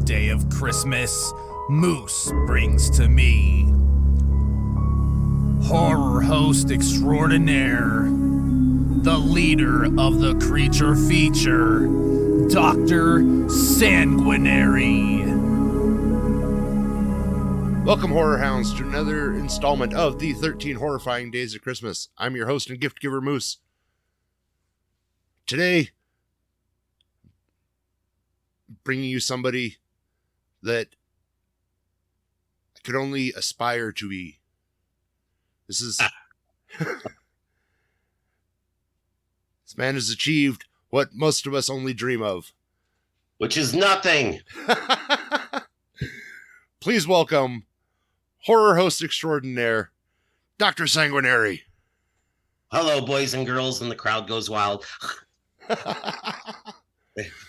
day of Christmas, Moose brings to me horror host extraordinaire, the leader of the creature feature, Dr. Sanguinary. Welcome, Horror Hounds, to another installment of the 13 Horrifying Days of Christmas. I'm your host and gift giver, Moose. Today, bringing you somebody that I could only aspire to be. This man has achieved what most of us only dream of. Which is nothing. Please welcome horror host extraordinaire, Dr. Sanguinary. Hello, boys and girls, and the crowd goes wild.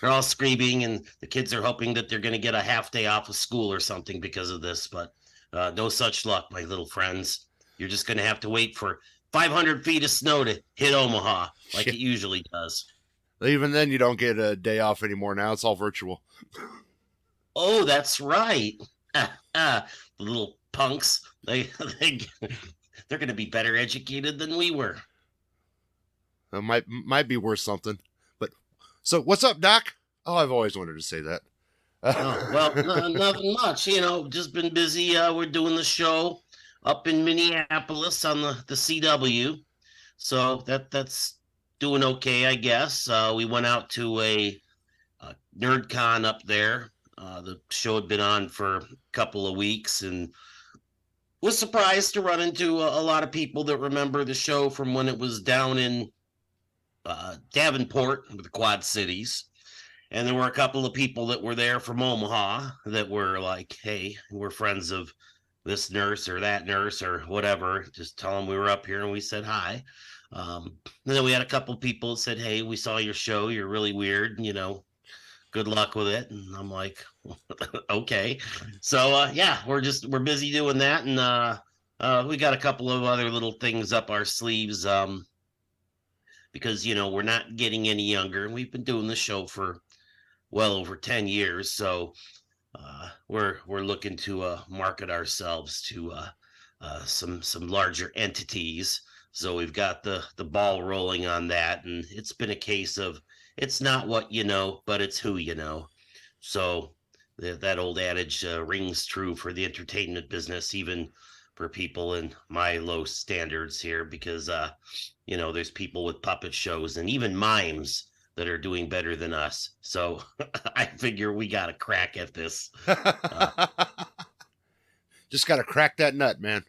They're all screaming, and the kids are hoping that they're going to get a half day off of school or something because of this, but no such luck, my little friends. You're just going to have to wait for 500 feet of snow to hit Omaha, like it usually does. Even then, you don't get a day off anymore now. It's all virtual. Oh, that's right. The little punks. They're going to be better educated than we were. It might be worth something. But so, what's up, Doc? Oh, I've always wanted to say that. Nothing much. Just been busy. We're doing the show up in Minneapolis on the CW. So that's doing okay, I guess. We went out to a NerdCon up there. The show had been on for a couple of weeks and was surprised to run into a lot of people that remember the show from when it was down in Davenport, the Quad Cities. And there were a couple of people that were there from Omaha that were like, hey, we're friends of this nurse or that nurse or whatever. Just tell them we were up here, and we said hi. And then we had a couple of people that said, hey, we saw your show. You're really weird. Good luck with it. And I'm like, okay. So, we're busy doing that. And we got a couple of other little things up our sleeves because, we're not getting any younger. And we've been doing the show for well over 10 years. So we're looking to market ourselves to some larger entities. So we've got the ball rolling on that. And it's been a case of, it's not what you know, but it's who you know. So that old adage rings true for the entertainment business, even for people in my low standards here, because, there's people with puppet shows and even mimes that are doing better than us. So I figure we got a crack at this. Just got to crack that nut, man.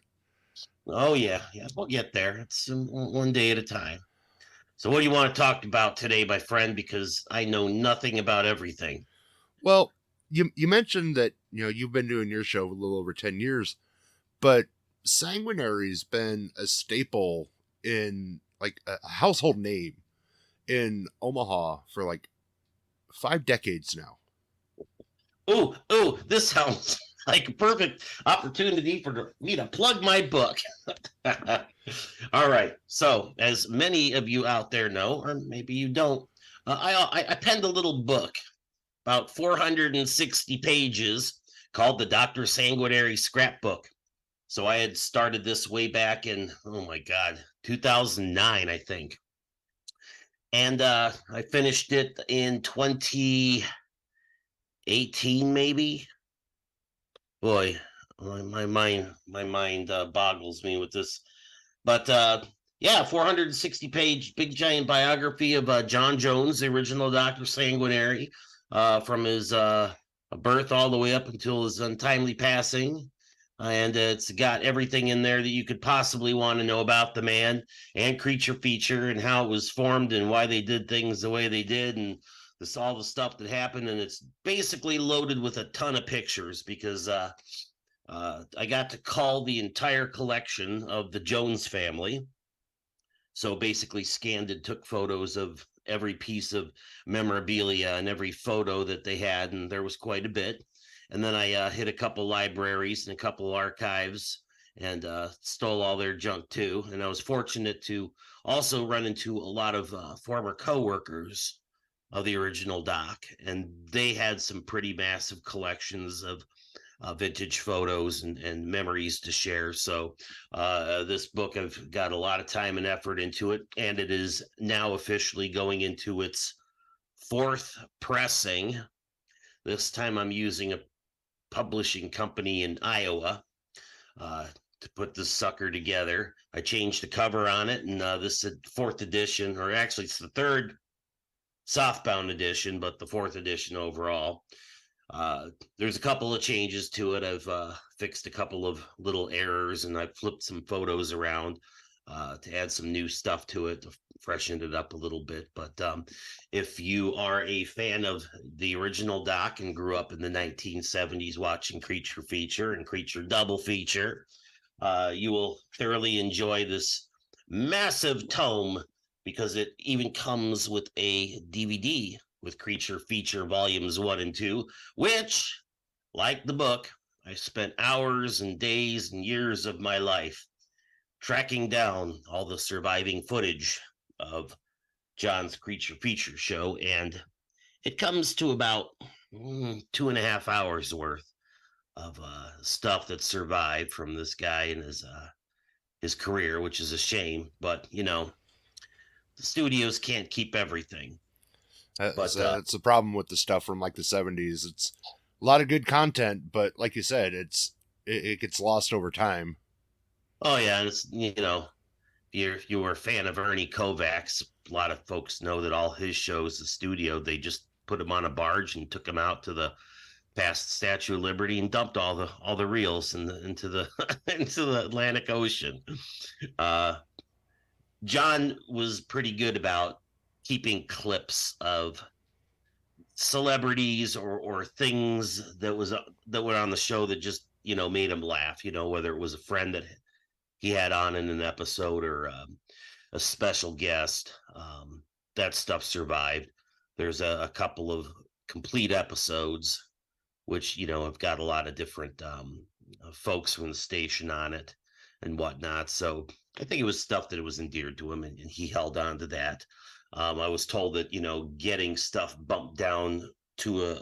Oh, yeah. We'll get there. It's one day at a time. So what do you want to talk about today, my friend? Because I know nothing about everything. Well, you mentioned that, you've been doing your show a little over 10 years, but Sanguinary's been a staple in, like, a household name in Omaha for, like, 5 decades now. Oh, this sounds like a perfect opportunity for me to plug my book. All right. So, as many of you out there know, or maybe you don't, I penned a little book, about 460 pages, called the Dr. Sanguinary Scrapbook. So I had started this way back in, 2009, I think. And I finished it in 2018, maybe. Boy, my mind boggles me with this. But 460-page big giant biography of John Jones, the original Dr. Sanguinary, from his birth all the way up until his untimely passing. And it's got everything in there that you could possibly want to know about the man and creature feature and how it was formed and why they did things the way they did and all the stuff that happened. And it's basically loaded with a ton of pictures because I got to call the entire collection of the Jones family. So basically scanned and took photos of every piece of memorabilia and every photo that they had. And there was quite a bit. And then I hit a couple libraries and a couple archives and stole all their junk too. And I was fortunate to also run into a lot of former coworkers of the original Doc, and they had some pretty massive collections of vintage photos and memories to share. So this book, I've got a lot of time and effort into it, and it is now officially going into its fourth pressing. This time I'm using a publishing company in Iowa to put this sucker together. I changed the cover on it, and this is fourth edition, or actually it's the third softbound edition, but the fourth edition overall. There's a couple of changes to it. I've fixed a couple of little errors, and I've flipped some photos around to add some new stuff to it, to freshen it up a little bit. But if you are a fan of the original Doc and grew up in the 1970s watching Creature Feature and Creature Double Feature, you will thoroughly enjoy this massive tome, because it even comes with a DVD with Creature Feature Volumes 1 and 2, which, like the book, I spent hours and days and years of my life tracking down all the surviving footage of John's Creature Feature show, and it comes to about 2.5 hours worth of stuff that survived from this guy and his career, which is a shame. But you know, the studios can't keep everything. It's the problem with the stuff from like the 70s. It's a lot of good content, but like you said, it gets lost over time. Oh yeah, and it's, you know, if you were a fan of Ernie Kovacs, a lot of folks know that all his shows, the studio, they just put him on a barge and took him out to the past Statue of Liberty and dumped all the reels into the into the Atlantic Ocean. John was pretty good about keeping clips of celebrities or things that were on the show that just, you know, made him laugh. You know, whether it was a friend that he had on in an episode or a special guest. That stuff survived. There's a couple of complete episodes, which, you know, have got a lot of different folks from the station on it and whatnot. So I think it was stuff that was endeared to him, and he held on to that. I was told that, you know, getting stuff bumped down to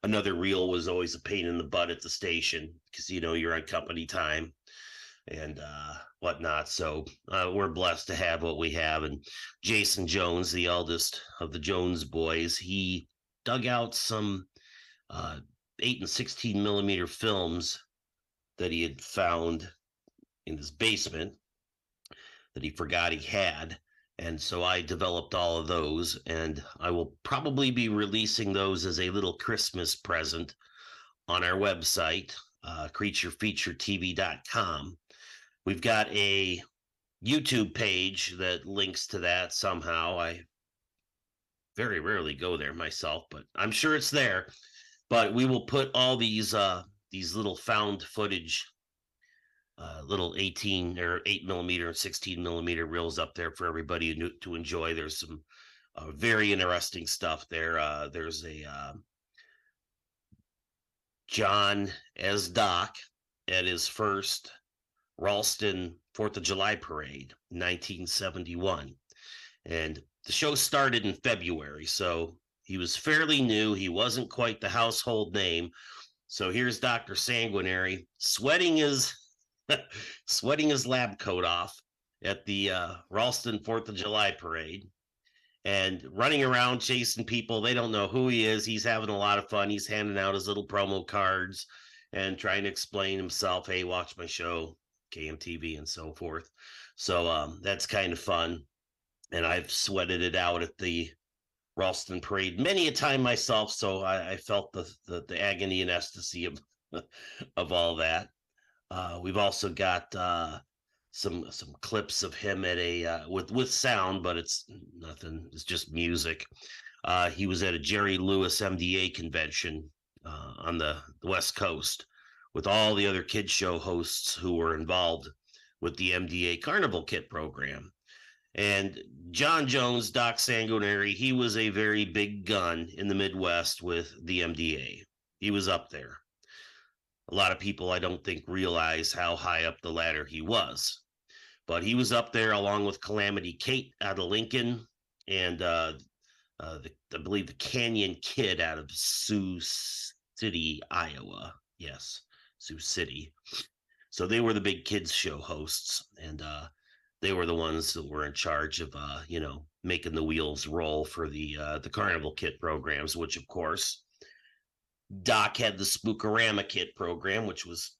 another reel was always a pain in the butt at the station, because, you know, you're on company time and whatnot. So we're blessed to have what we have. And Jason Jones, the eldest of the Jones boys, he dug out some 8 and 16 millimeter films that he had found in his basement that he forgot he had. And so I developed all of those, and I will probably be releasing those as a little Christmas present on our website, creaturefeaturetv.com. We've got a YouTube page that links to that somehow. I very rarely go there myself, but I'm sure it's there. But we will put all these little found footage, little 18 or 8 millimeter and 16 millimeter reels up there for everybody to enjoy. There's some very interesting stuff there. There's a John as Doc at his first Ralston 4th of July parade, 1971. And the show started in February, so he was fairly new. He wasn't quite the household name. So here's Dr. Sanguinary sweating his lab coat off at the Ralston 4th of July parade and running around chasing people. They don't know who he is. He's having a lot of fun. He's handing out his little promo cards and trying to explain himself. Hey, watch my show, KMTV, and so forth. So that's kind of fun. And I've sweated it out at the Ralston parade many a time myself. So I felt the agony and ecstasy of all that. We've also got some clips of him at a with sound, but it's nothing. It's just music. He was at a Jerry Lewis MDA convention on the West Coast with all the other kid show hosts who were involved with the MDA Carnival Kit program. And John Jones, Doc Sanguinary, he was a very big gun in the Midwest with the MDA. He was up there. A lot of people, I don't think, realize how high up the ladder he was. But he was up there along with Calamity Kate out of Lincoln and I believe the Canyon Kid out of Sioux City, Iowa. Yes, Sioux City. So they were the big kids show hosts, and they were the ones that were in charge of making the wheels roll for the carnival kit programs, which of course Doc had the Spookorama kit program, which was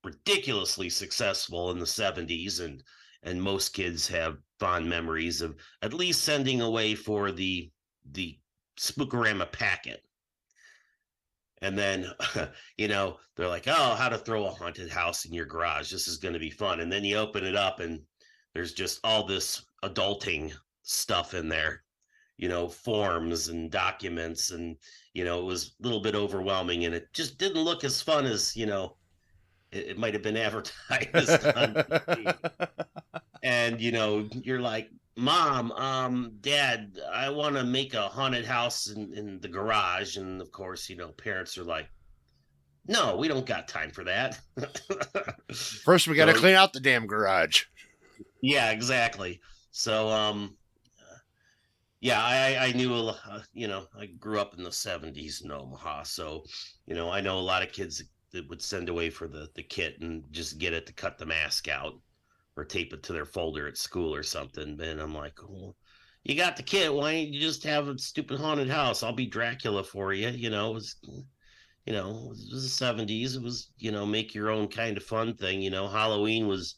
ridiculously successful in the 70s, and most kids have fond memories of at least sending away for the Spookorama packet. And then, they're like, oh, how to throw a haunted house in your garage. This is going to be fun. And then you open it up and there's just all this adulting stuff in there, forms and documents. And, it was a little bit overwhelming and it just didn't look as fun as, it might have been advertised on TV. And, you're like, Mom, Dad, I want to make a haunted house in the garage. And of course, parents are like, no, we don't got time for that. First, we got to clean out the damn garage. Yeah, exactly. So, yeah, I knew, I grew up in the 70s in Omaha. So, I know a lot of kids that would send away for the kit and just get it to cut the mask out or tape it to their folder at school or something. And I'm like, well, you got the kit. Why don't you just have a stupid haunted house? I'll be Dracula for you. It was the 70s. It was, make your own kind of fun thing. Halloween was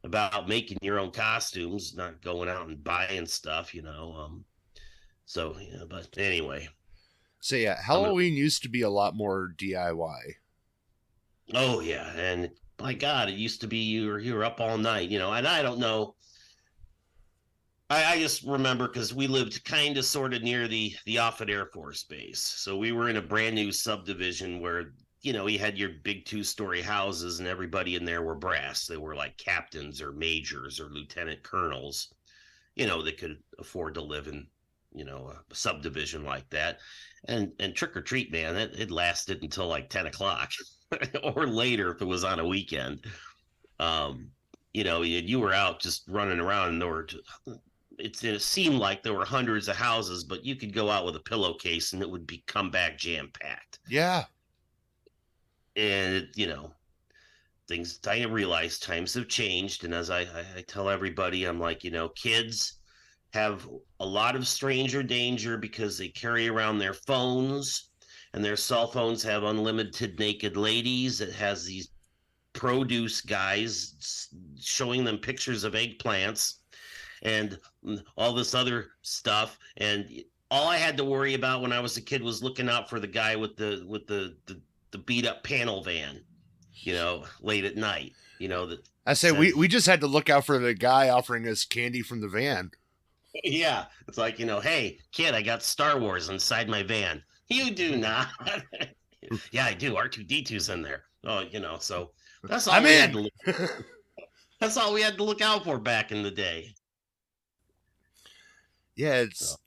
about making your own costumes, not going out and buying stuff, So, but anyway. So yeah, Halloween used to be a lot more DIY. Oh yeah, and my God, it used to be you were up all night, and I don't know. I just remember because we lived kind of sort of near the Offutt Air Force Base, so we were in a brand new subdivision where you had your big 2-story houses, and everybody in there were brass. They were like captains or majors or lieutenant colonels, that could afford to live in a subdivision like that. And trick or treat, man, it lasted until like 10 o'clock. Or later if it was on a weekend. You were out just running around, and it seemed like there were hundreds of houses, but you could go out with a pillowcase and it would come back jam packed. Yeah. And things, I realize times have changed, and as I tell everybody, I'm like, kids have a lot of stranger danger because they carry around their phones. And their cell phones have unlimited naked ladies. It has these produce guys showing them pictures of eggplants and all this other stuff. And all I had to worry about when I was a kid was looking out for the guy with the beat up panel van, late at night. I say we just had to look out for the guy offering us candy from the van. Yeah, it's like, hey kid, I got Star Wars inside my van. You do not. Yeah, I do. R2-D2's in there. Oh, so that's all had to look. That's all we had to look out for back in the day. Yeah,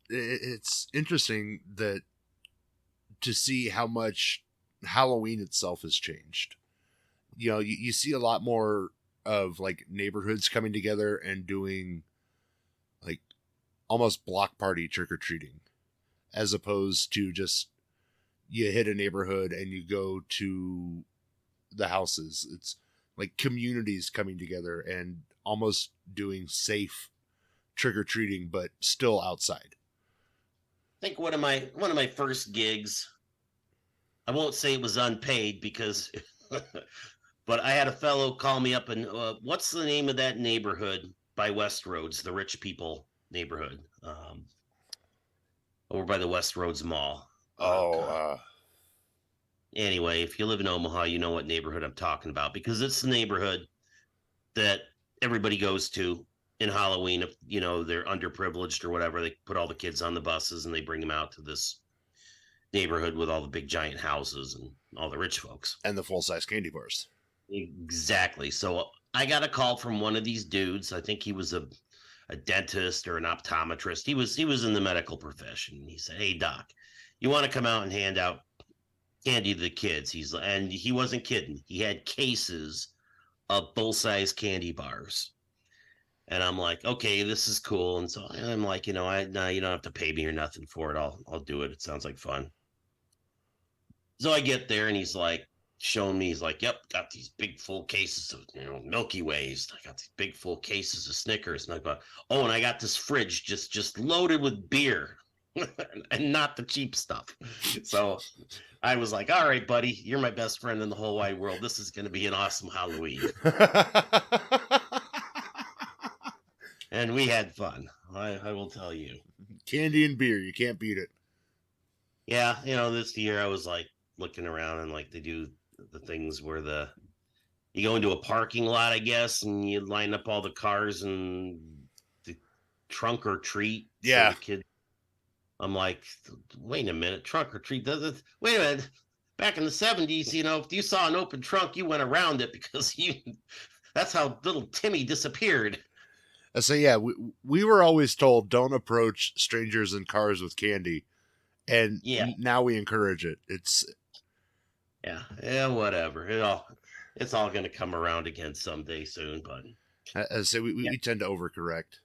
it's interesting to see how much Halloween itself has changed. You see a lot more of like neighborhoods coming together and doing like almost block party trick-or-treating, as opposed to just you hit a neighborhood and you go to the houses. It's like communities coming together and almost doing safe trick-or-treating, but still outside. I think one of my first gigs, I won't say it was unpaid because, but I had a fellow call me up and what's the name of that neighborhood by West Roads, the rich People neighborhood, over by the West Roads Mall. Anyway, if you live in Omaha, you know what neighborhood I'm talking about, because it's the neighborhood that everybody goes to in Halloween. If they're underprivileged or whatever, they put all the kids on the buses and they bring them out to this neighborhood with all the big giant houses and all the rich folks and the full-size candy bars. Exactly. So I got a call from one of these dudes. I think he was a dentist or an optometrist. He was in the medical profession. He said, "Hey Doc, you want to come out and hand out candy to the kids?" And he wasn't kidding. He had cases of full-size candy bars. And I'm like, okay, this is cool. And so I'm like, no, you don't have to pay me or nothing for it. I'll do it. It sounds like fun. So I get there and he's like showing me, he's like, yep, got these big full cases of, Milky Ways. I got these big full cases of Snickers. And I go, oh, and I got this fridge just loaded with beer and not the cheap stuff. So I was like, all right, buddy, you're my best friend in the whole wide world. This is going to be an awesome Halloween. And we had fun. I will tell you. Candy and beer, you can't beat it. Yeah, this year I was like looking around and like they do the things where you go into a parking lot, I guess, and you line up all the cars and the trunk or treat. Yeah. So the kid, I'm like, wait a minute, trunk or treat? Wait a minute. Back in the 70s, if you saw an open trunk, you went around it because that's how little Timmy disappeared. So yeah, we were always told don't approach strangers in cars with candy, and now we encourage it. It's whatever. It's all going to come around again someday soon, but so we tend to overcorrect.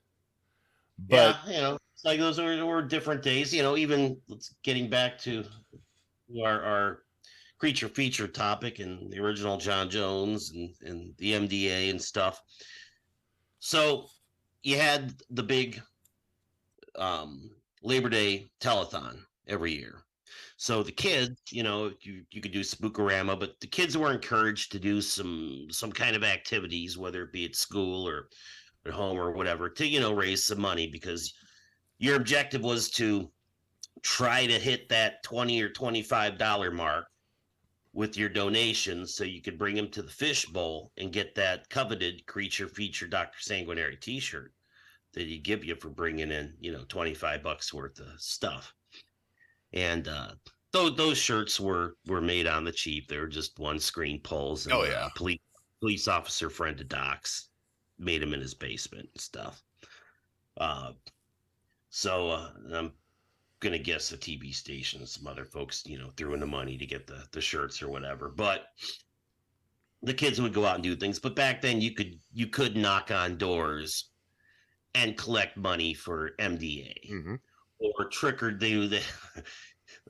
But it's like those were different days. Even getting back to our creature feature topic and the original John Jones and the MDA and stuff. So you had the big Labor Day telethon every year. So the kids, you could do Spookorama, but the kids were encouraged to do some kind of activities, whether it be at school or at home or whatever, to, raise some money, because your objective was to try to hit that $20 or $25 mark with your donations so you could bring them to the fishbowl and get that coveted creature feature Dr. Sanguinary t-shirt that he'd give you for bringing in, $25 worth of stuff. And those shirts were made on the cheap. They were just one screen pulls. And, police officer friend of Doc's made him in his basement and stuff. So I'm gonna guess the TV station, some other folks, threw in the money to get the shirts or whatever. But the kids would go out and do things. But back then, you could knock on doors and collect money for MDA or trick or do the.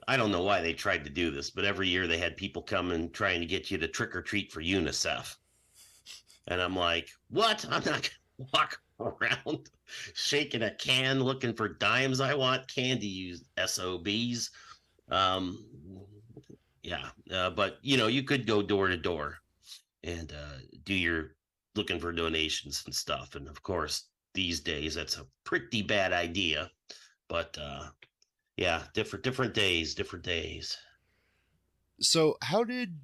I don't know why they tried to do this, but every year they had people come and trying to get you to trick or treat for UNICEF. And I'm like, what? I'm not going to walk around shaking a can looking for dimes. I want candy, you SOBs. But you could go door to door and do your looking for donations and stuff. And of course, these days that's a pretty bad idea. But different days. So how did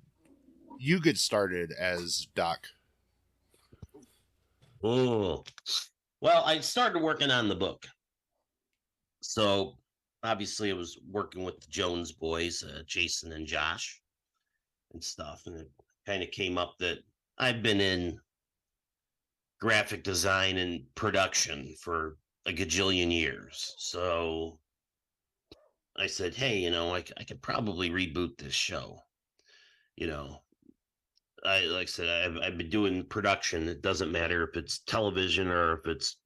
you get started as Doc? Oh, well, I started working on the book. So obviously I was working with the Jones boys, Jason and Josh and stuff. And it kind of came up that I've been in graphic design and production for a gajillion years. So I said, hey, I could probably reboot this show. Like I said, I've been doing production. It doesn't matter if it's television or if it's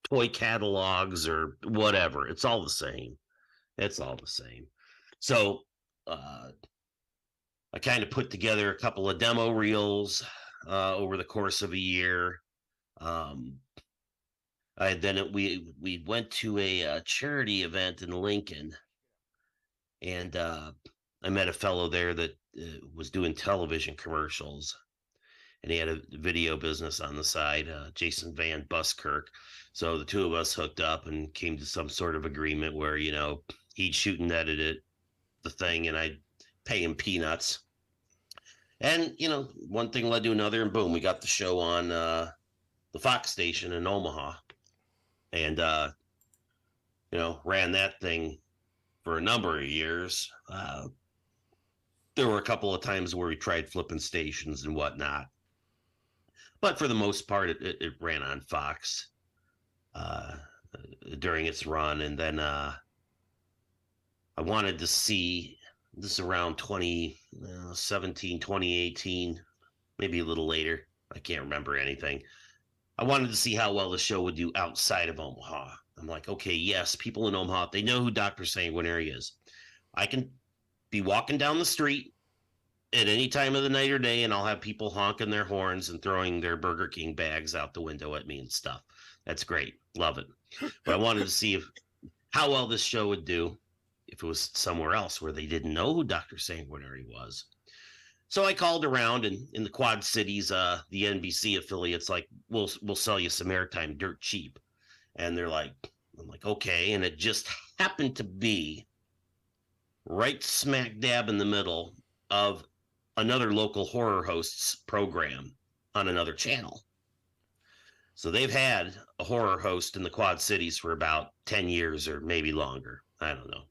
toy catalogs or whatever. It's all the same. So I kind of put together a couple of demo reels over the course of a year. We went to a charity event in Lincoln, and I met a fellow there that was doing television commercials, and he had a video business on the side, Jason Van Buskirk. So the two of us hooked up and came to some sort of agreement where, he'd shoot and edit it, the thing, and I'd pay him peanuts. And, one thing led to another, and boom, we got the show on the Fox station in Omaha. And, ran that thing for a number of years. There were a couple of times where we tried flipping stations and whatnot. But for the most part, it ran on Fox during its run. And then I wanted to see, this is around 2017, 2018, maybe a little later. I can't remember anything. I wanted to see how well the show would do outside of Omaha. I'm like, okay, yes, people in Omaha, they know who Dr. Sanguinary is. I can be walking down the street at any time of the night or day, and I'll have people honking their horns and throwing their Burger King bags out the window at me and stuff. That's great. Love it. But I wanted to see how well this show would do if it was somewhere else where they didn't know who Dr. Sanguinary was. So I called around, and in the Quad Cities, the NBC affiliates like, we'll sell you some airtime dirt cheap. And they're like, I'm like, okay. And it just happened to be right smack dab in the middle of another local horror host's program on another channel. So they've had a horror host in the Quad Cities for about 10 years or maybe longer. I don't know.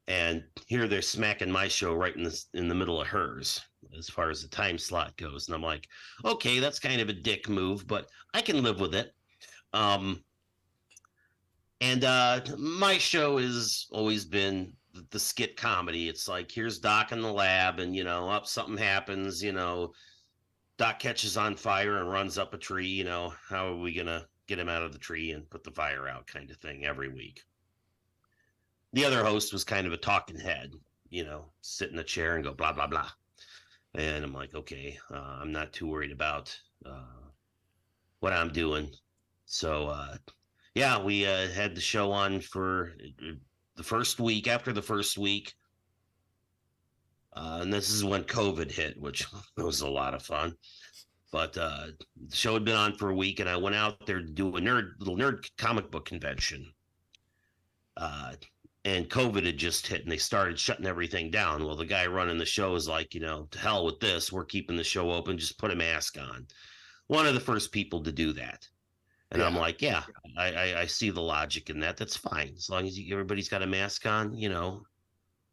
And here they're smacking my show right in the middle of hers as far as the time slot goes. And I'm like, okay, that's kind of a dick move, but I can live with it. My show has always been the skit comedy. It's like, here's Doc in the lab, and up something happens, Doc catches on fire and runs up a tree, how are we gonna get him out of the tree and put the fire out, kind of thing, every week. The other host was kind of a talking head, sit in a chair and go blah blah blah. And I'm like, okay, I'm not too worried about what I'm doing. So yeah, we had the show on for the first week. After the first week, and this is when COVID hit, which was a lot of fun. But the show had been on for a week, and I went out there to do a little nerd comic book convention. And COVID had just hit, and they started shutting everything down. Well, the guy running the show is like, to hell with this. We're keeping the show open. Just put a mask on. One of the first people to do that. And yeah. I'm like, yeah, I see the logic in that. That's fine. As long as everybody's got a mask on,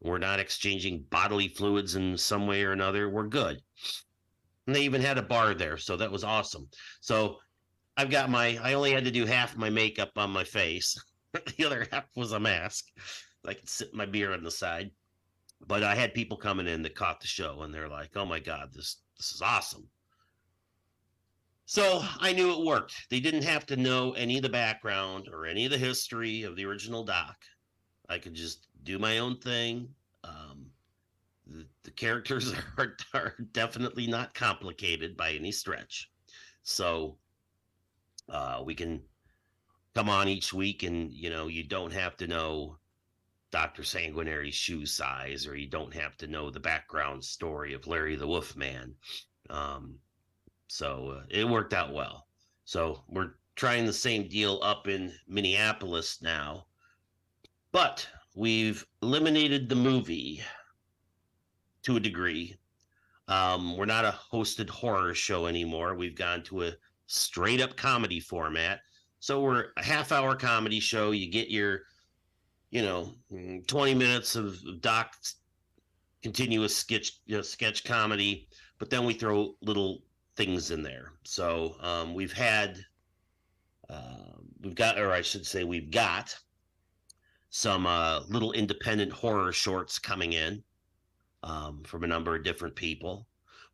we're not exchanging bodily fluids in some way or another. We're good. And they even had a bar there. So that was awesome. So I only had to do half my makeup on my face. The other half was a mask. I could sip my beer on the side. But I had people coming in that caught the show, and they're like, oh my God, this is awesome. So I knew it worked. They didn't have to know any of the background or any of the history of the original Doc. I could just do my own thing. The characters are definitely not complicated by any stretch. So we can come on each week, and you don't have to know Dr. Sanguinary's shoe size, or you don't have to know the background story of Larry the Wolfman. So it worked out well. So we're trying the same deal up in Minneapolis now, but we've eliminated the movie to a degree. We're not a hosted horror show anymore. We've gone to a straight up comedy format. So we're a half-hour comedy show. You get your, 20 minutes of Doc's continuous sketch comedy, but then we throw little things in there. So we've got some little independent horror shorts coming in from a number of different people.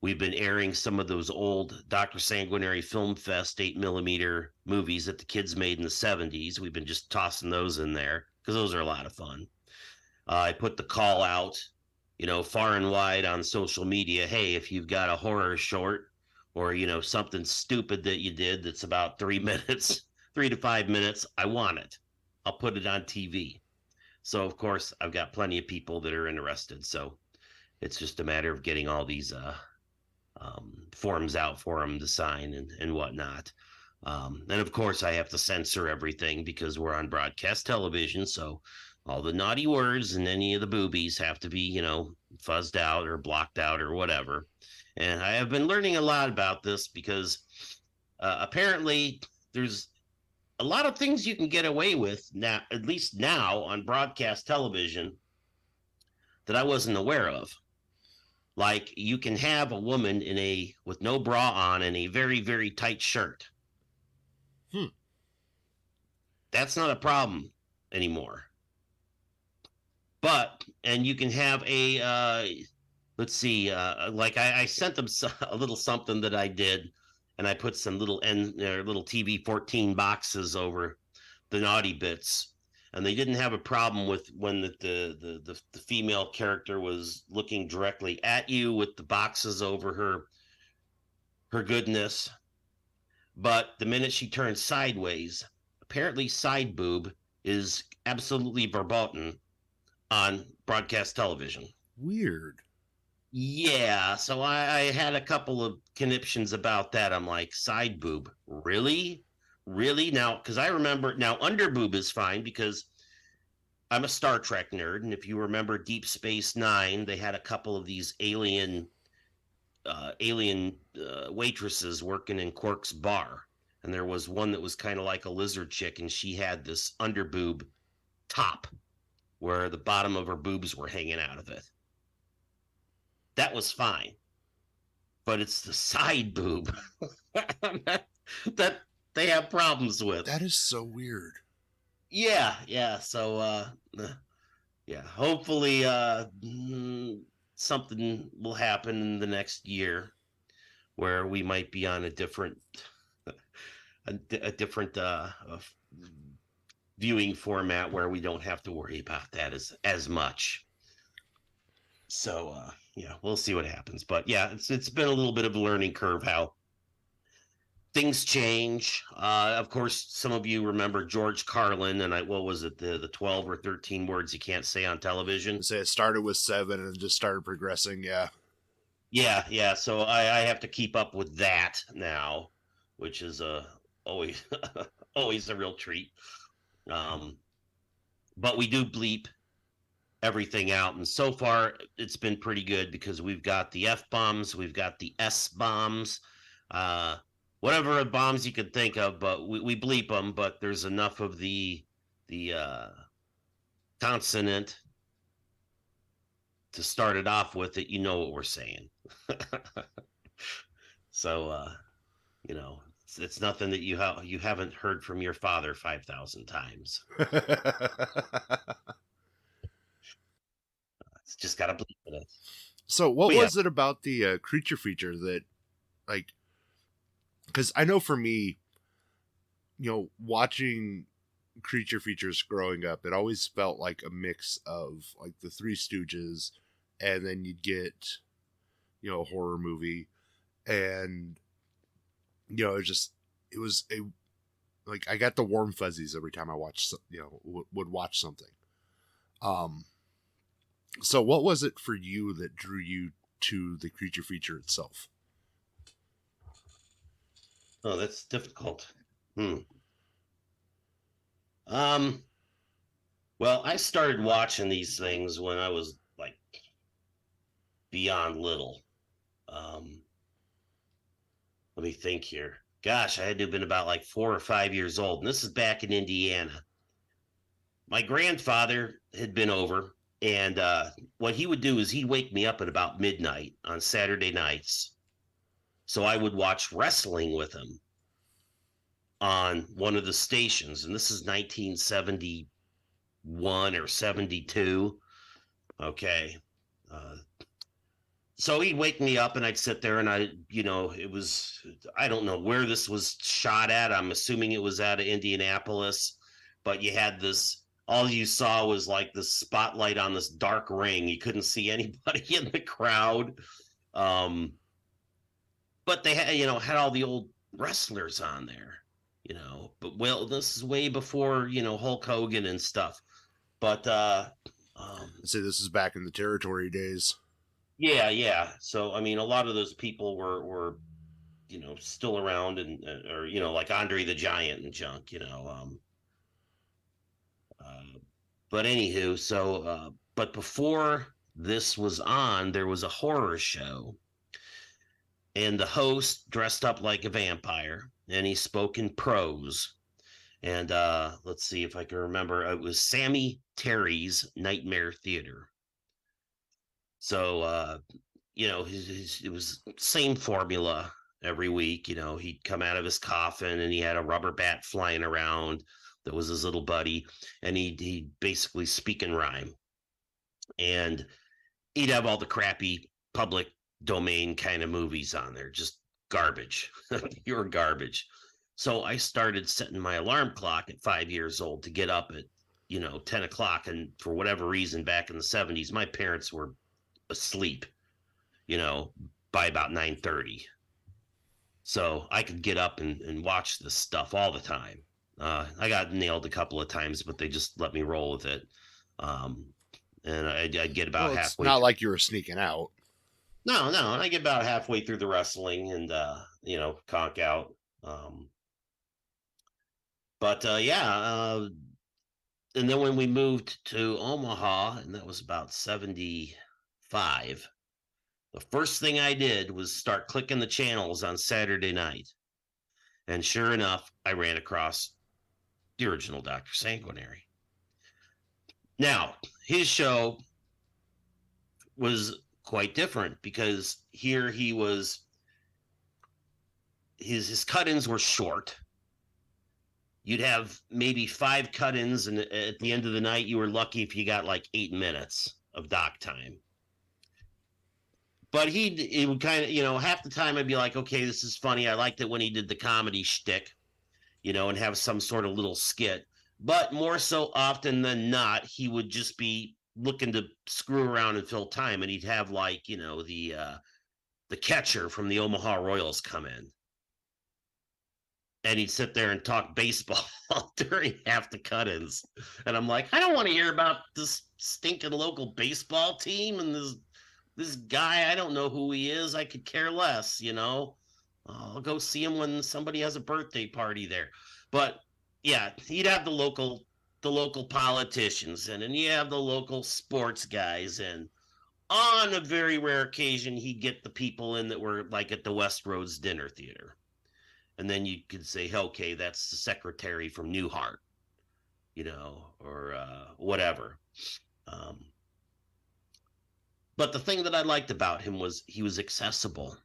We've been airing some of those old Dr. Sanguinary Film Fest 8mm movies that the kids made in the 70s. We've been just tossing those in there because those are a lot of fun. I put the call out, far and wide on social media. Hey, if you've got a horror short or, something stupid that you did that's about 3 to 5 minutes, I want it. I'll put it on TV. So, of course, I've got plenty of people that are interested. So it's just a matter of getting all these forms out for them to sign and whatnot. And of course, I have to censor everything because we're on broadcast television. So all the naughty words and any of the boobies have to be, fuzzed out or blocked out or whatever. And I have been learning a lot about this because apparently there's a lot of things you can get away with now, at least now on broadcast television, that I wasn't aware of. Like you can have a woman with no bra on and a very, very tight shirt. That's not a problem anymore. And you can have a, let's see, like I sent them a little something that I did, and I put some little little TV 14 boxes over the naughty bits. And they didn't have a problem with when the female character was looking directly at you with the boxes over her goodness. But the minute she turned sideways, apparently side boob is absolutely verboten on broadcast television. Weird. Yeah, so I had a couple of conniptions about that. I'm like, side boob, really? Really? Now, because I remember now under boob is fine because I'm a Star Trek nerd, and if you remember Deep Space Nine, they had a couple of these alien waitresses working in Quark's bar, and there was one that was kind of like a lizard chick, and she had this underboob top where the bottom of her boobs were hanging out of it. That was fine, but it's the side boob that they have problems with. That is so weird. Yeah. So yeah, hopefully something will happen in the next year where we might be on a different viewing format where we don't have to worry about that as much. So yeah, we'll see what happens. But yeah, it's been a little bit of a learning curve how things change. Of course, some of you remember George Carlin, and what was it, the 12 or 13 words you can't say on television? Say it started with 7 and just started progressing. Yeah. Yeah. So I have to keep up with that now, which is always always a real treat. But we do bleep everything out, and so far it's been pretty good because we've got the F-bombs, we've got the S-bombs, whatever bombs you could think of, but we bleep them, but there's enough of the consonant to start it off with that you know what we're saying. So it's nothing that you haven't heard from your father 5,000 times. It's just got to bleep it. So what was it about the creature feature that, like, because I know for me, watching creature features growing up, it always felt like a mix of like the Three Stooges, and then you'd get, a horror movie, and it was I got the warm fuzzies every time I watched, would watch something. So what was it for you that drew you to the creature feature itself? Oh, that's difficult. Well, I started watching these things when I was like beyond little. Let me think here. Gosh, I had to have been about like 4 or 5 years old, and this is back in Indiana. My grandfather had been over, and what he would do is he'd wake me up at about midnight on Saturday nights, so I would watch wrestling with him on one of the stations, and this is 1971 or 72. Okay. So he'd wake me up and I'd sit there and I don't know where this was shot at. I'm assuming it was out of Indianapolis, but you had all you saw was like the spotlight on this dark ring. You couldn't see anybody in the crowd. But they had all the old wrestlers on there, but this is way before, Hulk Hogan and stuff. But so this is back in the territory days. Yeah. So I mean, a lot of those people were still around or like Andre the Giant and junk. But anywho, so but before this was on, there was a horror show, and the host dressed up like a vampire, and he spoke in prose. And let's see if I can remember. It was Sammy Terry's Nightmare Theater. So, it was same formula every week. He'd come out of his coffin and he had a rubber bat flying around that was his little buddy, and he'd basically speak in rhyme. And he'd have all the crappy public domain kind of movies on there, just garbage. Pure garbage. So I started setting my alarm clock at 5 years old to get up at, 10 o'clock. And for whatever reason, back in the 70s, my parents were asleep, by about 9:30. So I could get up and watch this stuff all the time. I got nailed a couple of times, but they just let me roll with it. And I'd get about Well, it's halfway. not like you were sneaking out. No, I get about halfway through the wrestling and, conk out. But yeah, and then when we moved to Omaha, and that was about 75, the first thing I did was start clicking the channels on Saturday night. And sure enough, I ran across the original Dr. Sanguinary. Now, his show was quite different because here he was, his cut-ins were short. You'd have maybe 5 cut-ins, and at the end of the night, you were lucky if you got like 8 minutes of doc time. But it would kind of, half the time I'd be like, okay, this is funny. I liked it when he did the comedy shtick, and have some sort of little skit. But more so often than not, he would just be looking to screw around and fill time, and he'd have like, the catcher from the Omaha Royals come in. And he'd sit there and talk baseball during half the cut-ins. And I'm like, I don't want to hear about this stinking local baseball team and this guy. I don't know who he is. I could care less, I'll go see him when somebody has a birthday party there. But yeah, he'd have the local politicians and you have the local sports guys. And on a very rare occasion, he'd get the people in that were like at the Westroads Dinner Theater. And then you could say, okay, that's the secretary from Newhart, or whatever. But the thing that I liked about him was he was accessible.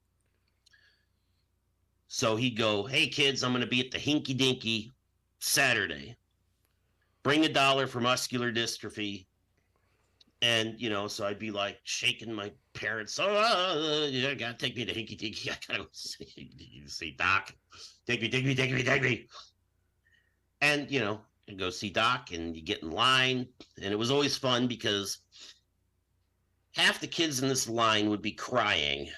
So he'd go, hey, kids, I'm going to be at the Hinky Dinky Saturday. Bring $1 for muscular dystrophy. And, so I'd be like shaking my parents. You got to take me to Hinky Dinky. I got to see Doc. Take me. And, you go see Doc and you get in line. And it was always fun because half the kids in this line would be crying.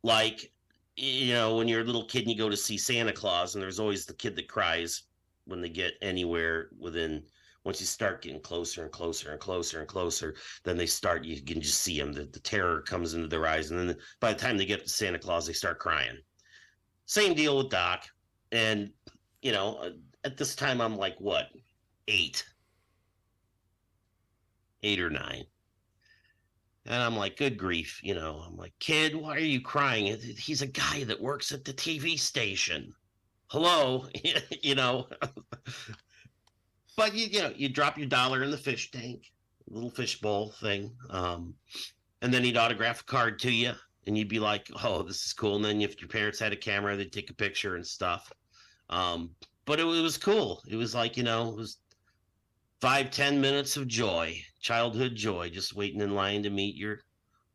Like, when you're a little kid and you go to see Santa Claus, and there's always the kid that cries when they get anywhere once you start getting closer and closer and closer and closer, then you can just see them. The terror comes into their eyes. And then by the time they get to Santa Claus, they start crying. Same deal with Doc. And, at this time, I'm like, what, 8 or 9. And I'm like, good grief, I'm like, kid, why are you crying? He's a guy that works at the TV station. Hello, But you drop your $1 in the fish tank, little fishbowl thing, and then he'd autograph a card to you, and you'd be like, "Oh, this is cool." And then if your parents had a camera, they'd take a picture and stuff. But it was cool. It was like it was 5-10 minutes of joy, childhood joy, just waiting in line to meet your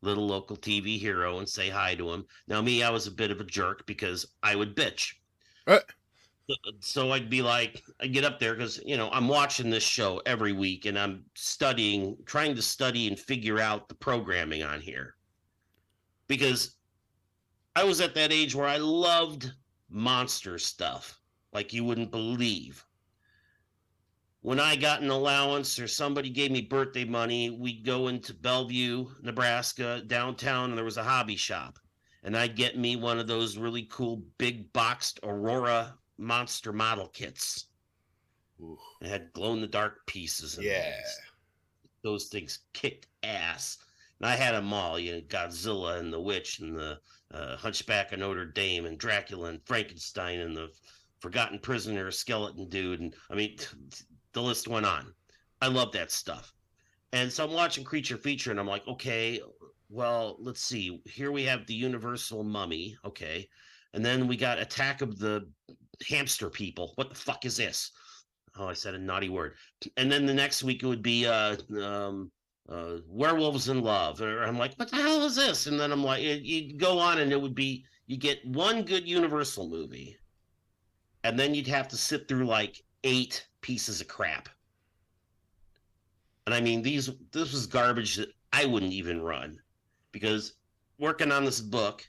little local TV hero and say hi to him. Now, me, I was a bit of a jerk because I would bitch. So I'd be like, I'd get up there because, I'm watching this show every week and I'm trying to study and figure out the programming on here. Because I was at that age where I loved monster stuff like you wouldn't believe. When I got an allowance or somebody gave me birthday money, we'd go into Bellevue, Nebraska, downtown, and there was a hobby shop. And I'd get me one of those really cool big boxed Aurora monster model kits. Ooh. It had glow-in-the-dark pieces. And those things kicked ass. And I had them all, Godzilla and the Witch and the Hunchback of Notre Dame and Dracula and Frankenstein and the Forgotten Prisoner, Skeleton Dude. And I mean, the list went on. I love that stuff. And so I'm watching Creature Feature and I'm like, okay, well, let's see. Here we have the Universal Mummy. Okay. And then we got Attack of the Hamster People. What the fuck is this? Oh, I said a naughty word. And then the next week it would be Werewolves in Love. Or I'm like, what the hell is this? And then I'm like, you go on and it would be, you get one good Universal movie, and then you'd have to sit through like 8 pieces of crap. And I mean, this was garbage that I wouldn't even run, because working on this book,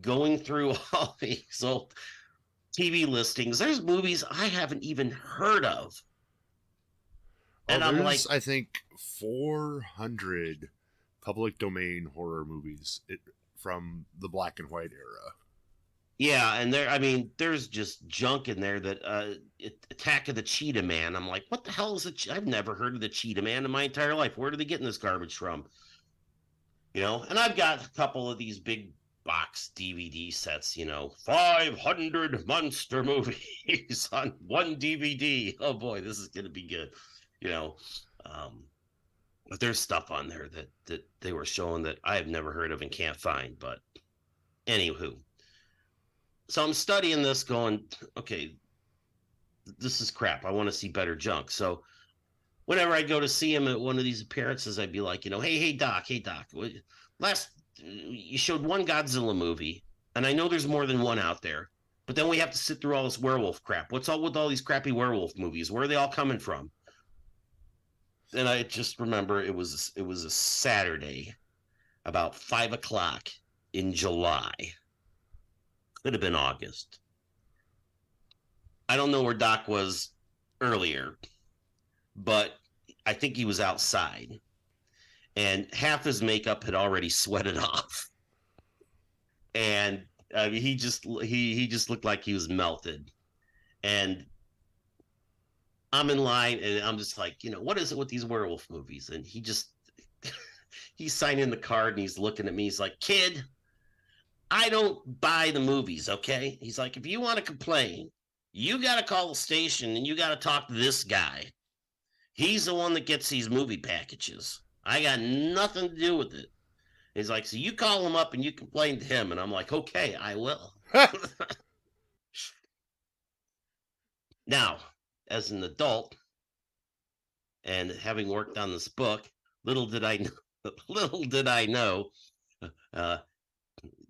going through all these old TV listings, there's movies I haven't even heard of. Well, And I'm there's, like, I think, 400 public domain horror movies from the black and white era. yeah, and there's just junk in there that Attack of the Cheetah Man. I'm like, what the hell is it? I've never heard of the Cheetah Man in my entire life. Where are they getting this garbage from? And I've got a couple of these big box DVD sets, 500 monster movies on one DVD. Oh boy, this is going to be good. But there's stuff on there that they were showing that I have never heard of and can't find. But anywho, so I'm studying this going, okay, this is crap. I want to see better junk. So whenever I go to see him at one of these appearances, I'd be like, hey, Doc, last you showed one Godzilla movie, and I know there's more than one out there, but then we have to sit through all this werewolf crap. What's all with all these crappy werewolf movies? Where are they all coming from? And I just remember it was a Saturday, about 5:00 in July. Could have been August. I don't know where Doc was earlier, but I think he was outside, and half his makeup had already sweated off, and he just looked like he was melted. And I'm in line, and I'm just like, what is it with these werewolf movies? And he's signing the card, and he's looking at me. He's like, kid, I don't buy the movies, okay? He's like, if you want to complain, you got to call the station, and you got to talk to this guy. He's the one that gets these movie packages. I got nothing to do with it. He's like, so you call him up and you complain to him. And I'm like, okay, I will. Now, as an adult, and having worked on this book, little did I know,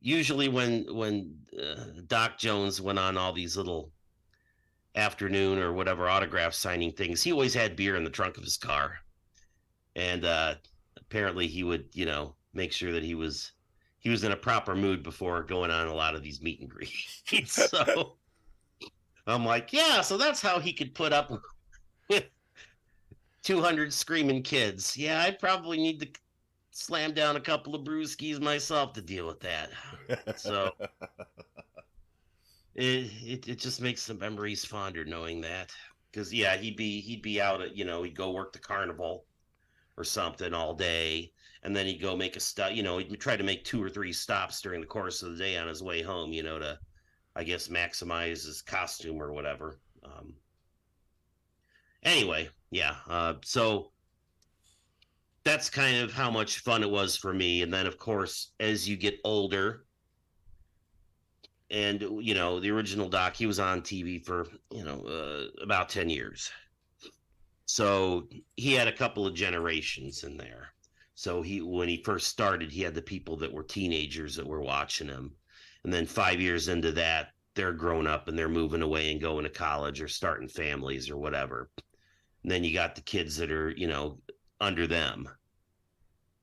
usually when Doc Jones went on all these little afternoon or whatever autograph signing things, he always had beer in the trunk of his car. And apparently he would, make sure that he was in a proper mood before going on a lot of these meet and greets. So I'm like, yeah, so that's how he could put up with 200 screaming kids. Yeah, I'd probably need to slam down a couple of brewskis myself to deal with that. So it just makes the memories fonder knowing that. Because yeah, he'd be out at, he'd go work the carnival or something all day, and then he'd go make a stop. He'd try to make 2 or 3 stops during the course of the day on his way home, to, I guess, maximize his costume or whatever. Anyway, yeah. So that's kind of how much fun it was for me. And then, of course, as you get older, and the original Doc, he was on TV for about 10 years. So he had a couple of generations in there. So when he first started, he had the people that were teenagers that were watching him. And then 5 years into that, they're grown up and they're moving away and going to college or starting families or whatever. And then you got the kids that are, under them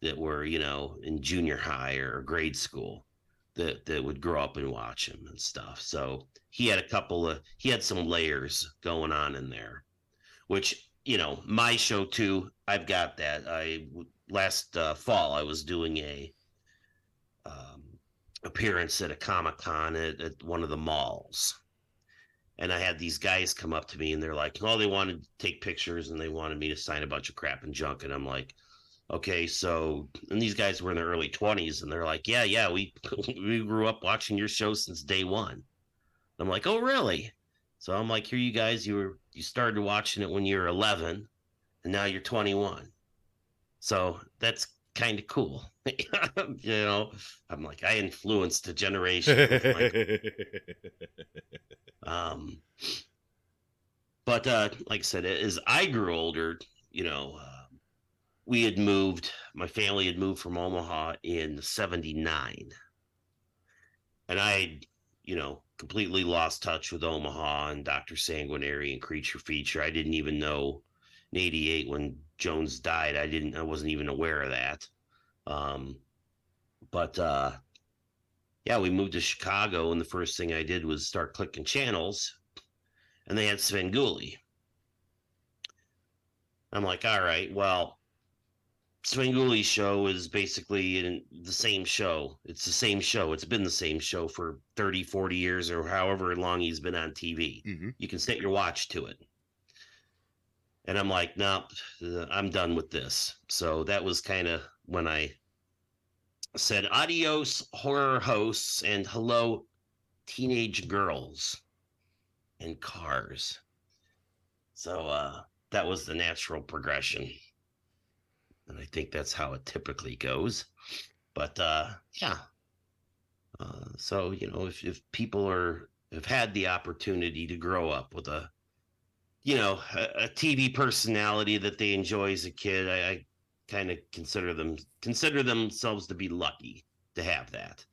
that were, in junior high or grade school that would grow up and watch him and stuff. So he had some layers going on in there, which, my show too, I've got that. Last fall, I was doing a appearance at a Comic-Con at one of the malls. And I had these guys come up to me and they're like, oh, they wanted to take pictures and they wanted me to sign a bunch of crap and junk. And I'm like, okay, so, and these guys were in their early 20s and they're like, yeah, we grew up watching your show since day one. I'm like, oh, really? So I'm like, here you guys, you started watching it when you were 11 and now you're 21. So that's kind of cool. I'm like, I influenced a generation. But like I said, as I grew older, my family had moved from Omaha in 79. And I, completely lost touch with Omaha and Dr. Sanguinary and Creature Feature. I didn't even know in '88 when Jones died. I wasn't even aware of that. Um, but yeah, we moved to Chicago, and the first thing I did was start clicking channels, and they had Svengoolie. I'm like, all right, well, Svengoolie's show is basically the same show. It's the same show. It's been the same show for 30, 40 years or however long he's been on TV. Mm-hmm. You can set your watch to it. And I'm like, no, I'm done with this. So that was kind of when I said adios, horror hosts, and hello, teenage girls and cars. So that was the natural progression. And I think that's how it typically goes. But yeah. So, if people have had the opportunity to grow up with a TV personality that they enjoy as a kid, I kind of consider themselves to be lucky to have that,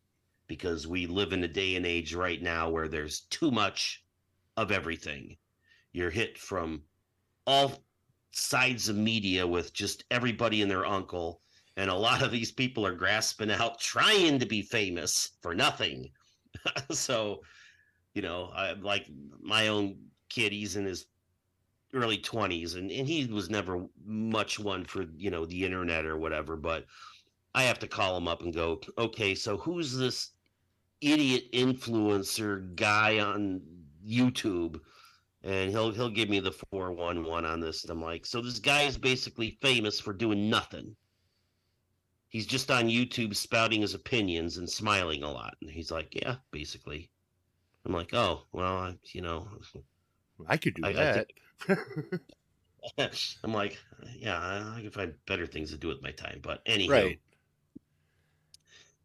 because we live in a day and age right now where there's too much of everything. You're hit from all sides of media with just everybody and their uncle, and a lot of these people are grasping out trying to be famous for nothing. So I like my own kid. He's in his early 20s, and he was never much one for the internet or whatever, but I have to call him up and go, okay, so who's this idiot influencer guy on YouTube? And he'll give me the 411 on this. And I'm like, so this guy is basically famous for doing nothing. He's just on YouTube spouting his opinions and smiling a lot. And he's like, yeah, basically. I'm like, oh, well, I could do I that. I'm like, yeah, I can find better things to do with my time. But anyhow, Right.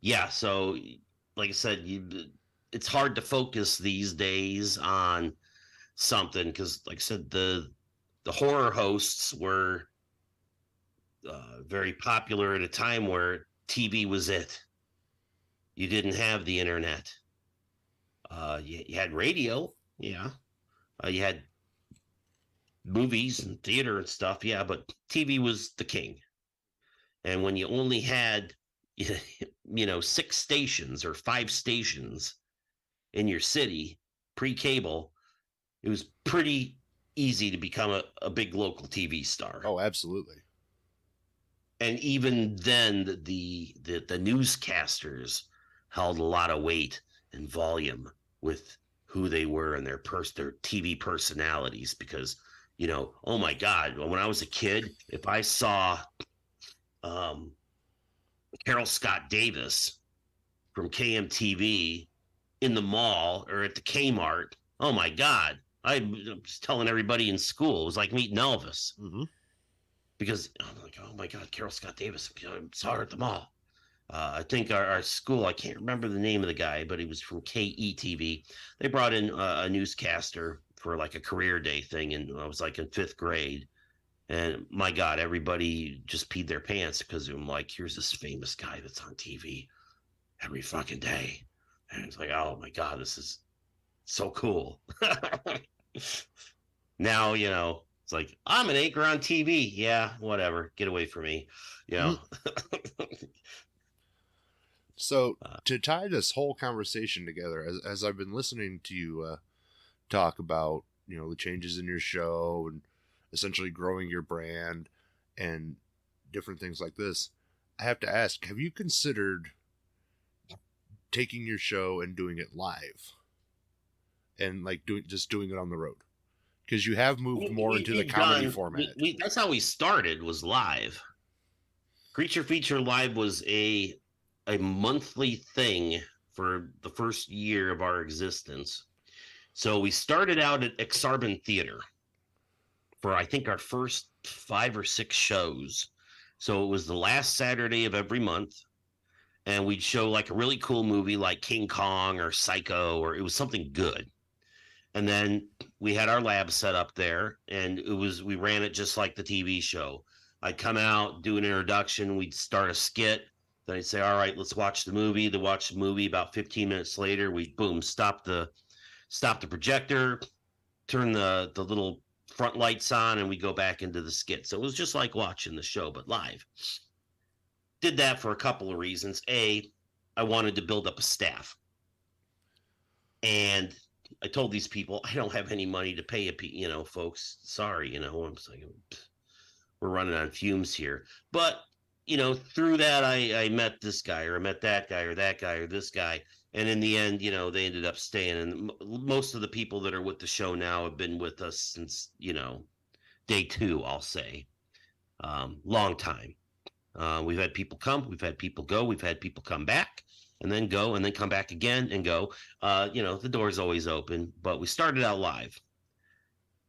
Yeah. So, like I said, it's hard to focus these days on something because, like I said, the horror hosts were very popular at a time where TV was it. You didn't have the internet. You had radio, yeah. You had movies and theater and stuff, yeah. But TV was the king. And when you only had, 6 stations or 5 stations in your city pre-cable, it was pretty easy to become a big local TV star. Oh, absolutely. And even then, the newscasters held a lot of weight and volume with who they were and their TV personalities, because oh my God, when I was a kid, if I saw Carol Scott Davis from KMTV in the mall or at the Kmart, oh my God, I was telling everybody in school it was like meeting Elvis. Mm-hmm. Because I'm like, oh my God, Carol Scott Davis, I saw her at the mall. I think our school, I can't remember the name of the guy, but he was from KETV. They brought in a newscaster for like a career day thing, and I was like in 5th grade. And my God, everybody just peed their pants because I'm like, here's this famous guy that's on TV every fucking day. And it's like, oh my God, this is so cool. Now, it's like, I'm an anchor on TV. Yeah, whatever. Get away from me. So to tie this whole conversation together, as I've been listening to you talk about, the changes in your show and essentially growing your brand and different things like this, I have to ask, have you considered taking your show and doing it live and like doing it on the road? Because you have moved more into the comedy format. That's how we started, was live. Creature Feature Live was a monthly thing for the first year of our existence. So we started out at Exarban Theater for, I think, our first 5 or 6 shows. So it was the last Saturday of every month. And we'd show like a really cool movie like King Kong or Psycho, or it was something good. And then we had our lab set up there, and we ran it just like the TV show. I'd come out, do an introduction, we'd start a skit, Then I'd say, all right, let's watch the movie. To watch the movie, about 15 minutes later, we boom, stop the projector, turn the little front lights on, and we go back into the skit. So it was just like watching the show, but live. Did that for a couple of reasons. A, I wanted to build up a staff. And I told these people, I don't have any money to pay folks. Sorry, I'm like, we're running on fumes here. But, through that, I met this guy, or I met that guy, or that guy, or this guy. And in the end, they ended up staying. And most of the people that are with the show now have been with us since, day 2, I'll say. Long time. We've had people come, we've had people go, we've had people come back and then go and then come back again and go. The door's always open, but we started out live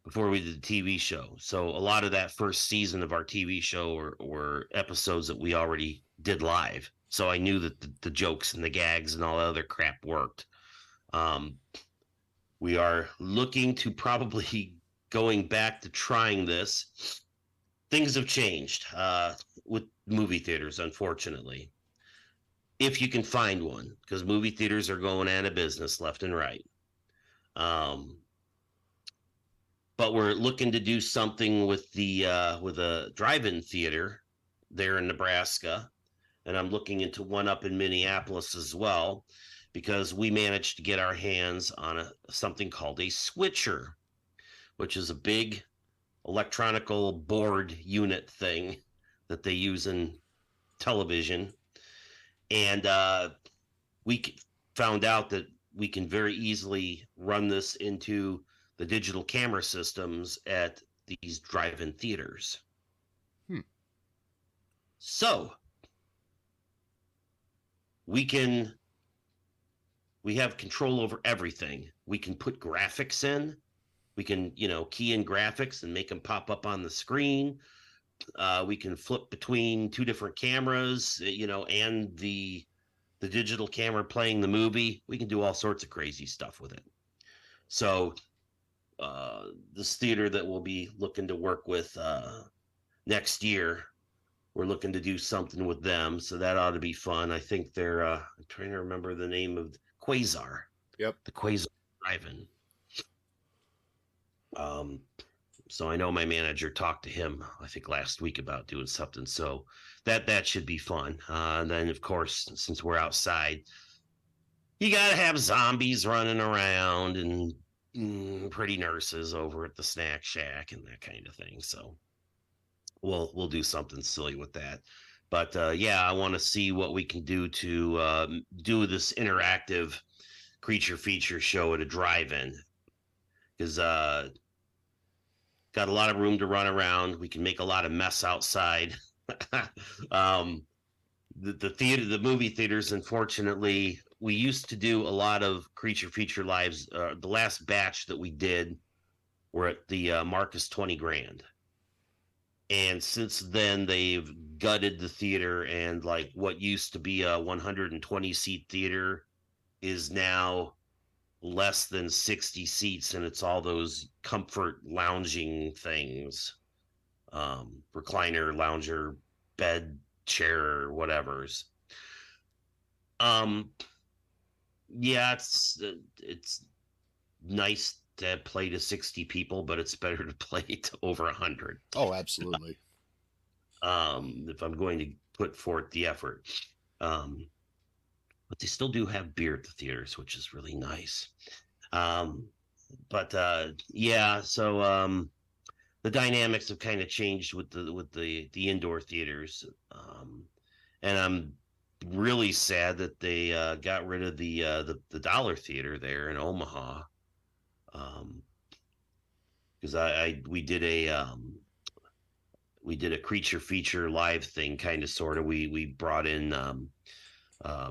before we did the TV show. So a lot of that first season of our TV show were episodes that we already did live. So I knew that the jokes and the gags and all the other crap worked. We are looking to probably going back to trying this. Things have changed with movie theaters, unfortunately. If you can find one, because movie theaters are going out of business left and right. But we're looking to do something with with a drive-in theater there in Nebraska, and I'm looking into one up in Minneapolis as well, because we managed to get our hands on something called a switcher, which is a big electronical board unit thing that they use in television. And we found out that we can very easily run this into the digital camera systems at these drive-in theaters. So we have control over everything. We can put graphics in. We can, key in graphics and make them pop up on the screen. We can flip between 2 different cameras, and the digital camera playing the movie. We can do all sorts of crazy stuff with it. So this theater that we'll be looking to work with next year, we're looking to do something with them. So that ought to be fun. I think they're, I'm trying to remember the name of Quasar. Yep. The Quasar Drive-In. So I know my manager talked to him, I think last week, about doing something. So that should be fun. And then, of course, since we're outside, you got to have zombies running around and pretty nurses over at the snack shack and that kind of thing. So we'll do something silly with that. But I want to see what we can do to do this interactive creature feature show at a drive-in, because got a lot of room to run around. We can make a lot of mess outside. The movie theaters, unfortunately, we used to do a lot of creature feature lives. The last batch that we did were at the Marcus 20 Grand. And since then, they've gutted the theater, and like what used to be a 120 seat theater is now less than 60 seats, and it's all those comfort lounging things, recliner, lounger, bed, chair, whatever's. It's nice to play to 60 people, but it's better to play to over 100. Oh, absolutely. If I'm going to put forth the effort. But they still do have beer at the theaters, which is really nice. So the dynamics have kind of changed with the indoor theaters. And I'm really sad that they got rid of the Dollar Theater there in Omaha. Because we did a creature feature live thing, kind of, sort of. We brought in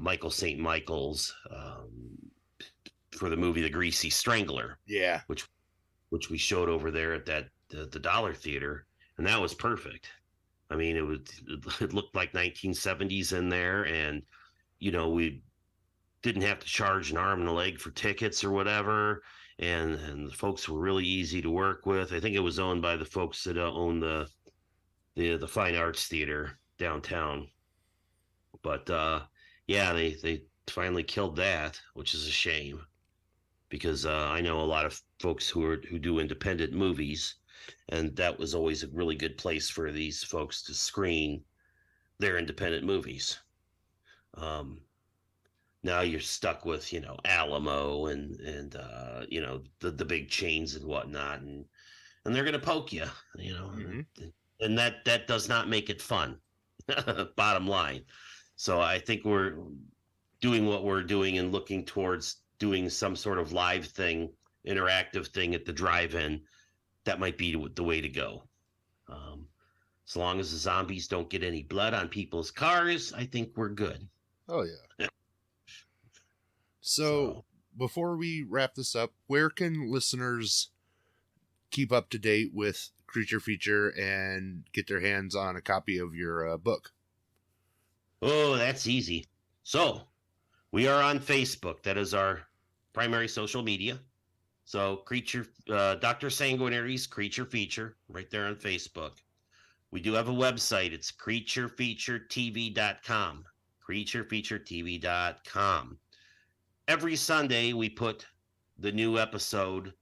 Michael St. Michael's for the movie The Greasy Strangler. Yeah. Which we showed over there at the Dollar Theater, and that was perfect. I mean, it looked like 1970s in there, and we didn't have to charge an arm and a leg for tickets or whatever, and the folks were really easy to work with. I think it was owned by the folks that own the Fine Arts Theater downtown. But yeah, they finally killed that, which is a shame because I know a lot of folks who do independent movies, and that was always a really good place for these folks to screen their independent movies. Um, Now you're stuck with Alamo and the big chains and whatnot, and they're gonna poke you, Hmm. and that does not make it fun. Bottom line. So I think we're doing what we're doing and looking towards doing some sort of live thing, interactive thing at the drive-in. That might be the way to go. Um, as long as the zombies don't get any blood on people's cars, I think we're good. Oh yeah. So So, before we wrap this up, where can listeners keep up to date with Creature Feature and get their hands on a copy of your book? oh, that's easy. So, we are on Facebook. That is our primary social media. So, Dr. Sanguinary's Creature Feature, right there on Facebook. We do have a website. It's creaturefeaturetv.com. Creaturefeaturetv.com. Every Sunday, we put the new episode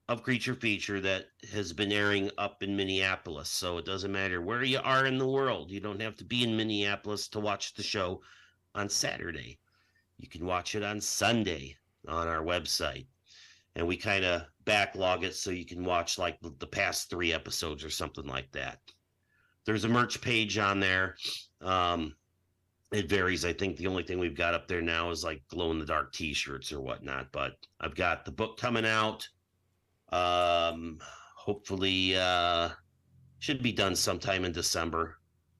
of Creature Feature that has been airing up in Minneapolis. So it doesn't matter where you are in the world. You don't have to be in Minneapolis to watch the show on Saturday. You can watch it on Sunday on our website. And we kind of backlog it so you can watch like the past 3 episodes or something like that. There's a merch page on there. It varies. I think the only thing we've got up there now is like glow in the dark t-shirts or whatnot. But I've got the book coming out. Hopefully, should be done sometime in December.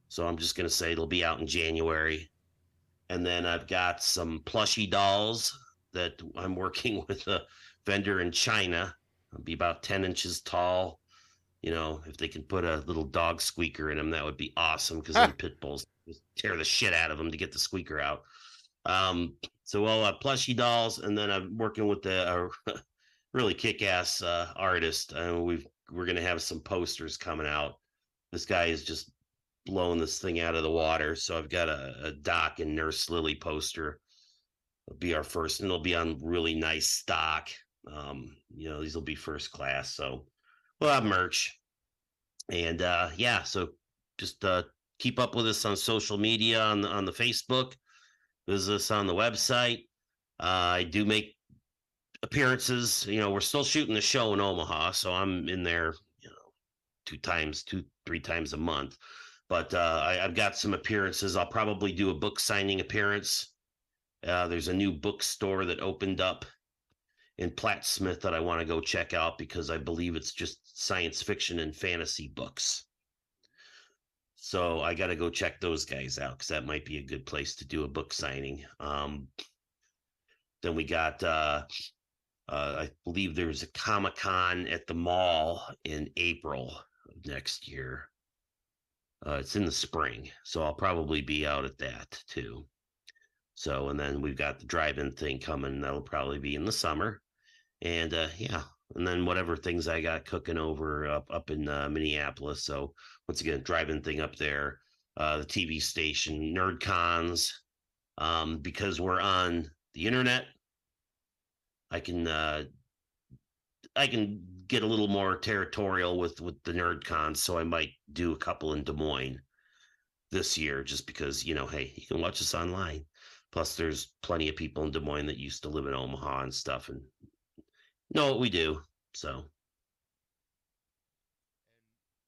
So I'm just going to say it'll be out in January. And then I've got some plushy dolls that I'm working with a vendor in China. I'll be about 10 inches tall. If they can put a little dog squeaker in them, that would be awesome because then pit bulls just tear the shit out of them to get the squeaker out. So we'll have plushy dolls, and then I'm working with a really kick-ass artist. We're going to have some posters coming out. This guy is just blowing this thing out of the water. So I've got a Doc and Nurse Lily poster. It'll be our first, and it'll be on really nice stock. These will be first class. So we'll have merch. And yeah, so just keep up with us on social media on the Facebook. Visit us on the website. I do make appearances. We're still shooting the show in Omaha, so I'm in there, 3 times a month. But I've got some appearances. I'll probably do a book signing appearance. There's a new bookstore that opened up in Plattsmouth that I want to go check out because I believe it's just science fiction and fantasy books. So I got to go check those guys out because that might be a good place to do a book signing. Then we got, I believe there's a Comic-Con at the mall in April of next year. It's in the spring, so I'll probably be out at that too. So, and then we've got the drive-in thing coming. That'll probably be in the summer. And yeah, and then whatever things I got cooking over up in Minneapolis. So once again, drive-in thing up there, the TV station, Nerd Cons, because we're on the internet. I can get a little more territorial with the Nerd Cons, so I might do a couple in Des Moines this year, just because hey, you can watch us online. Plus, there's plenty of people in Des Moines that used to live in Omaha and stuff, and know what we do. So,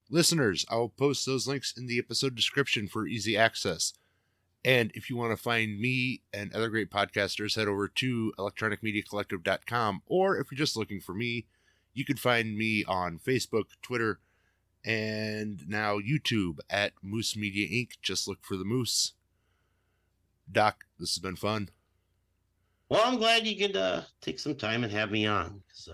Listeners, I'll post those links in the episode description for easy access. And if you want to find me and other great podcasters, head over to electronicmediacollective.com. Or if you're just looking for me, you can find me on Facebook, Twitter, and now YouTube at Moose Media Inc. Just look for the Moose. Doc, this has been fun. well, I'm glad you could take some time and have me on. Because,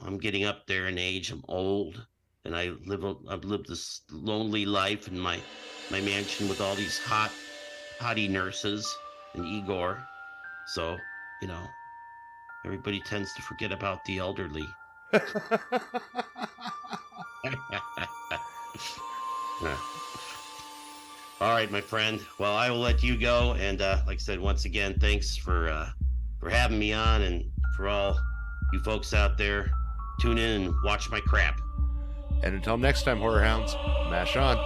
I'm getting up there in age. I'm old, and I've lived this lonely life in my mansion with all these hottie nurses and Igor. So, everybody tends to forget about the elderly. All right, my friend. Well, I will let you go. And like I said, once again, thanks for having me on, and for all you folks out there, tune in and watch my crap. And until next time, Horror Hounds, mash on.